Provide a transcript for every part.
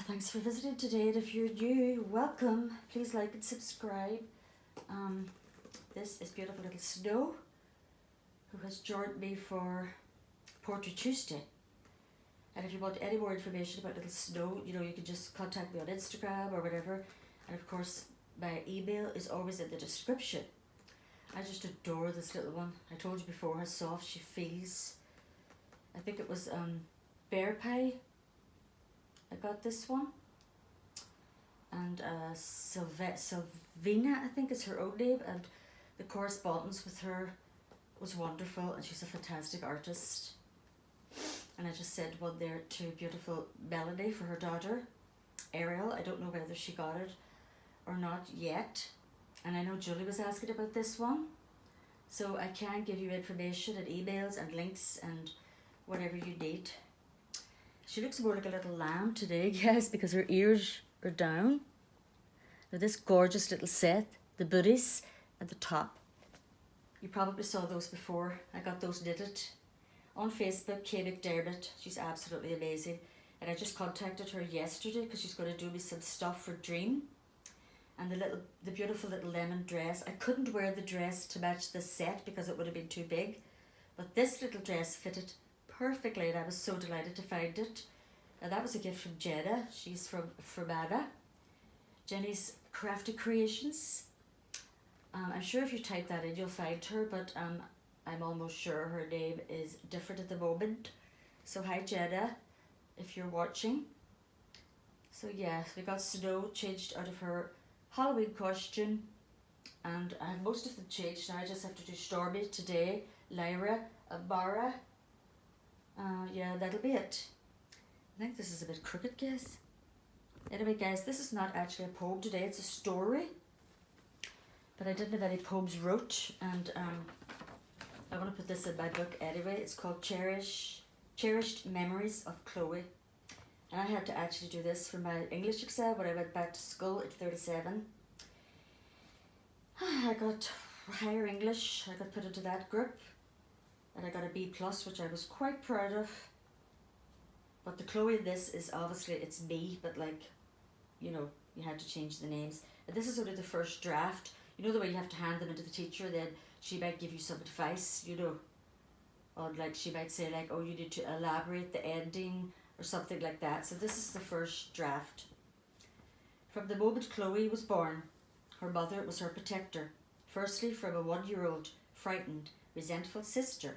Thanks for visiting today, and if you're new, welcome. Please like and subscribe. This is beautiful little Snow, who has joined me for Poetry Tuesday. And if you want any more information about little Snow, you can just contact me on Instagram or whatever. And of course, my email is always in the description. I just adore this little one. I told you before how soft she feels. I think it was Bear Pie. I got this one, and Sylvina, I think is her own name, and the correspondence with her was wonderful, and she's a fantastic artist. And I just sent one there to beautiful Melanie for her daughter, Ariel. I don't know whether she got it or not yet, and I know Julie was asking about this one, so I can give you information and emails and links and whatever you need. She looks more like a little lamb today, guys, because her ears are down. Now this gorgeous little set, the booties at the top. You probably saw those before. I got those knitted on Facebook, Kay McDermott. She's absolutely amazing. And I just contacted her yesterday because she's going to do me some stuff for Dream. And the beautiful little lemon dress. I couldn't wear the dress to match the set because it would have been too big. But this little dress fitted perfectly, and I was so delighted to find it. And that was a gift from Jenna. She's from Fermanagh. Jenny's Crafty Creations. I'm sure if you type that in, you'll find her, but I'm almost sure her name is different at the moment. So hi Jenna, if you're watching. So yeah, we got Snow changed out of her Halloween costume, and I have most of them changed now. I just have to do Stormy today, Lyra, Amara. Yeah, that'll be it. I think this is a bit crooked, guys. Anyway, guys, this is not actually a poem today, it's a story. But I didn't have any poems wrote, and I want to put this in my book anyway. It's called Cherished Memories of Chloe. And I had to actually do this for my English exam when I went back to school at 37. I got higher English, I got put into that group. And I got a B+, which I was quite proud of. But the Chloe in this is obviously, it's me, but you had to change the names. And this is only the first draft. You know the way you have to hand them into the teacher, then she might give you some advice, or she might say oh, you need to elaborate the ending or something like that. So this is the first draft. From the moment Chloe was born, her mother was her protector. Firstly, from a 1-year-old, frightened, resentful sister,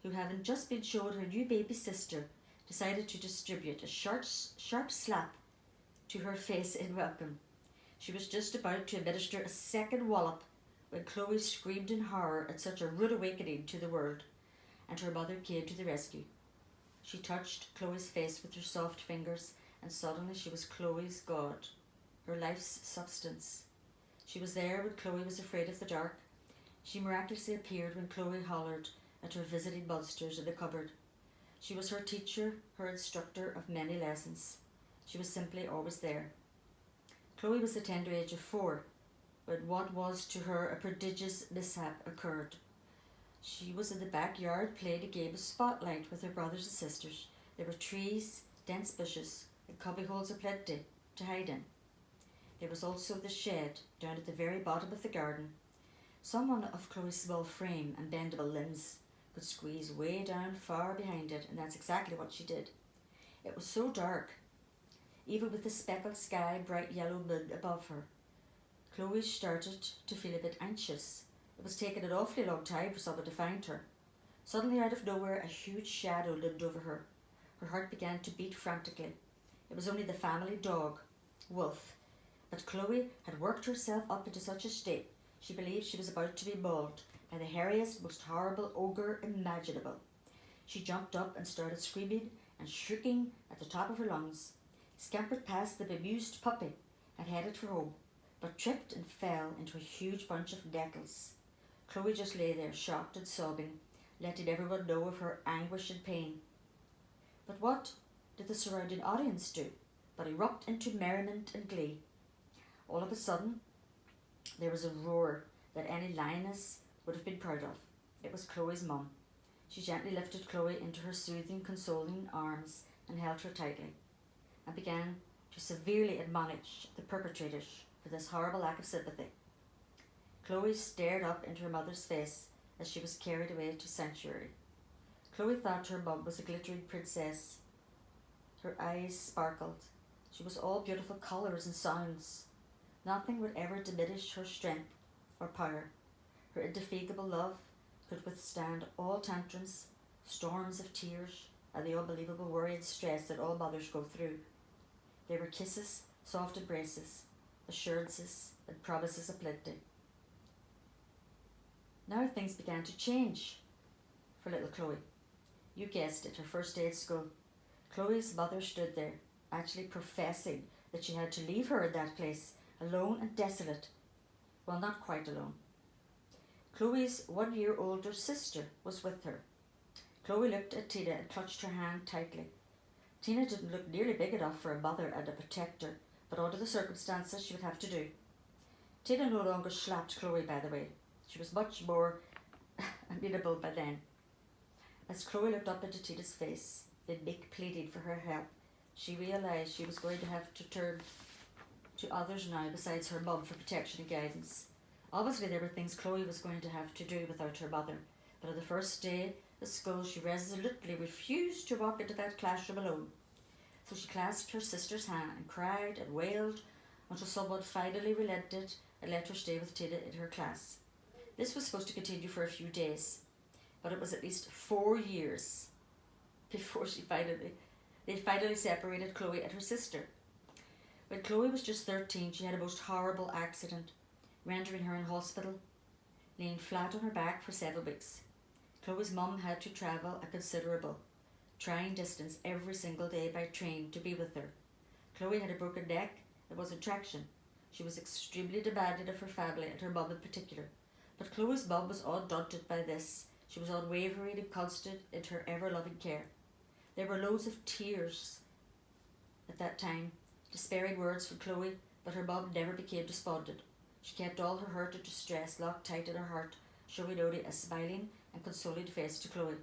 who having just been shown her new baby sister, decided to distribute a sharp slap to her face in welcome. She was just about to administer a second wallop when Chloe screamed in horror at such a rude awakening to the world, and her mother came to the rescue. She touched Chloe's face with her soft fingers, and suddenly she was Chloe's god, her life's substance. She was there when Chloe was afraid of the dark. She miraculously appeared when Chloe hollered at her visiting monsters in the cupboard. She was her teacher, her instructor of many lessons. She was simply always there. Chloe was the tender age of 4, when what was to her a prodigious mishap occurred. She was in the backyard playing a game of spotlight with her brothers and sisters. There were trees, dense bushes, and cubbyholes aplenty to hide in. There was also the shed down at the very bottom of the garden. Someone of Chloe's small frame and bendable limbs could squeeze way down far behind it, and that's exactly what she did. It was so dark, even with the speckled sky, bright yellow moon above her. Chloe started to feel a bit anxious. It was taking an awfully long time for someone to find her. Suddenly, out of nowhere, a huge shadow loomed over her. Her heart began to beat frantically. It was only the family dog, Wolf, but Chloe had worked herself up into such a state she believed she was about to be mauled by the hairiest, most horrible ogre imaginable. She jumped up and started screaming and shrieking at the top of her lungs, scampered past the bemused puppy and headed for home, but tripped and fell into a huge bunch of nettles. Chloe just lay there, shocked and sobbing, letting everyone know of her anguish and pain. But what did the surrounding audience do but erupt into merriment and glee? All of a sudden, there was a roar that any lioness would have been proud of. It was Chloe's mum. She gently lifted Chloe into her soothing, consoling arms and held her tightly, and began to severely admonish the perpetrators for this horrible lack of sympathy. Chloe stared up into her mother's face as she was carried away to sanctuary. Chloe thought her bub was a glittering princess. Her eyes sparkled. She was all beautiful colours and sounds. Nothing would ever diminish her strength or power. Her indefatigable love could withstand all tantrums, storms of tears, and the unbelievable worry and stress that all mothers go through. There were kisses, soft embraces, assurances, and promises of plenty. Now things began to change for little Chloe. You guessed it, her first day at school. Chloe's mother stood there, actually professing that she had to leave her in that place, alone and desolate. Well, not quite alone. Chloe's 1 year older sister was with her. Chloe looked at Tina and clutched her hand tightly. Tina didn't look nearly big enough for a mother and a protector, but under the circumstances she would have to do. Tina no longer slapped Chloe, by the way. She was much more amenable by then. As Chloe looked up into Tina's face, in meek pleading for her help, she realised she was going to have to turn to others now besides her mum for protection and guidance. Obviously there were things Chloe was going to have to do without her mother, but on the first day at school she resolutely refused to walk into that classroom alone. So she clasped her sister's hand and cried and wailed until someone finally relented and let her stay with Tina in her class. This was supposed to continue for a few days, but it was at least 4 years before they finally separated Chloe and her sister. When Chloe was just 13, she had a most horrible accident, rendering her in hospital, laying flat on her back for 7 weeks. Chloe's mum had to travel a considerable, trying distance every single day by train to be with her. Chloe had a broken neck and was in traction. She was extremely demanding of her family and her mum in particular. But Chloe's mum was undaunted by this. She was unwavering and constant in her ever-loving care. There were loads of tears at that time, despairing words from Chloe, but her mum never became despondent. She kept all her hurt and distress locked tight in her heart, showing only a smiling and consoling face to Chloe.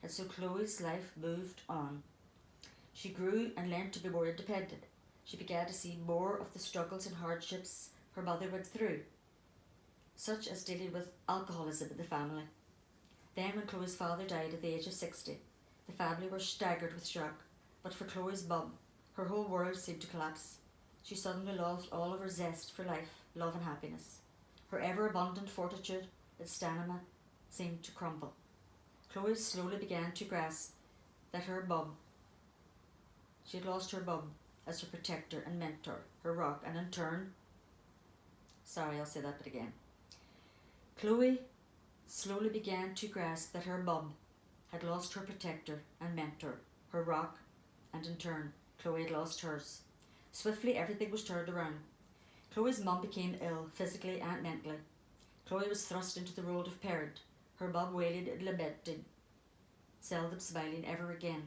And so Chloe's life moved on. She grew and learned to be more independent. She began to see more of the struggles and hardships her mother went through, such as dealing with alcoholism in the family. Then when Chloe's father died at the age of 60, the family were staggered with shock, but for Chloe's mum, her whole world seemed to collapse. She suddenly lost all of her zest for life, love and happiness. Her ever-abundant fortitude and stamina seemed to crumble. Chloe slowly began to grasp that she had lost her mum as her protector and mentor, her rock, and in turn, I'll say that bit again. Chloe slowly began to grasp that her mum had lost her protector and mentor, her rock, and in turn, Chloe had lost hers. Swiftly, everything was turned around. Chloe's mum became ill, physically and mentally. Chloe was thrust into the role of parent, her mum wailing and lamenting, seldom smiling ever again.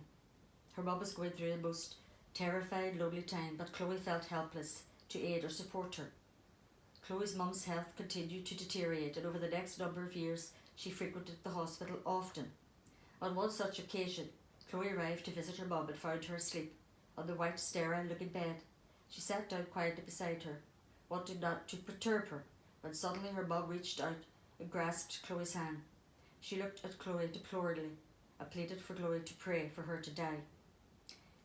Her mum was going through the most terrified, lonely time, but Chloe felt helpless to aid or support her. Chloe's mum's health continued to deteriorate, and over the next number of years, she frequented the hospital often. On one such occasion, Chloe arrived to visit her mum and found her asleep on the white, sterile-looking bed. She sat down quietly beside her, wanting not to perturb her, when suddenly her mum reached out and grasped Chloe's hand. She looked at Chloe deploringly and pleaded for Chloe to pray for her to die.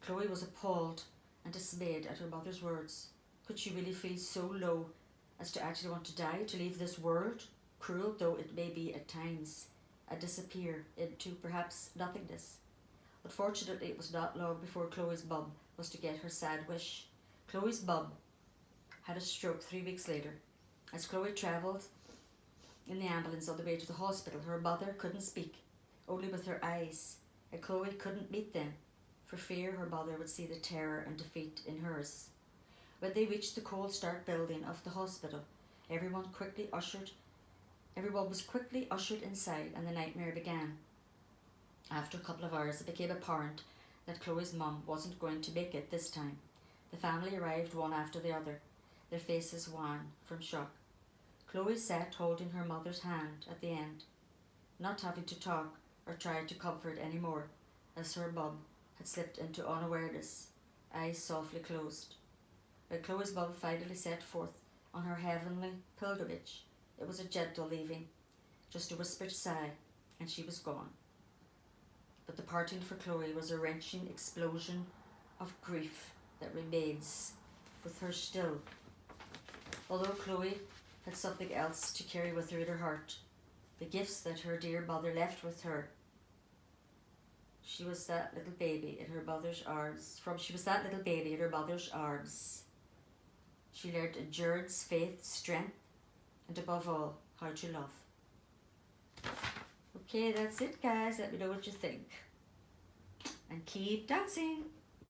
Chloe was appalled and dismayed at her mother's words. Could she really feel so low as to actually want to die, to leave this world, cruel though it may be at times, and disappear into perhaps nothingness? Unfortunately, it was not long before Chloe's mum was to get her sad wish. Chloe's mum had a stroke 3 weeks later. As Chloe travelled in the ambulance on the way to the hospital, her mother couldn't speak, only with her eyes, and Chloe couldn't meet them, for fear her mother would see the terror and defeat in hers. When they reached the cold stark building of the hospital, everyone was quickly ushered inside, and the nightmare began. After a couple of hours, it became apparent that Chloe's mum wasn't going to make it this time. The family arrived one after the other, their faces wan from shock. Chloe sat holding her mother's hand at the end, not having to talk or try to comfort any more, as her mum had slipped into unawareness, eyes softly closed. when Chloe's mum finally set forth on her heavenly pilgrimage, it was a gentle leaving, just a whispered sigh, and she was gone. But the parting for Chloe was a wrenching explosion of grief that remains with her still. Although Chloe had something else to carry with her in her heart, the gifts that her dear mother left with her. She was that little baby in her mother's arms. She was that little baby in her mother's arms. She learned endurance, faith, strength, and above all, how to love. Okay, that's it, guys. Let me know what you think. And keep dancing.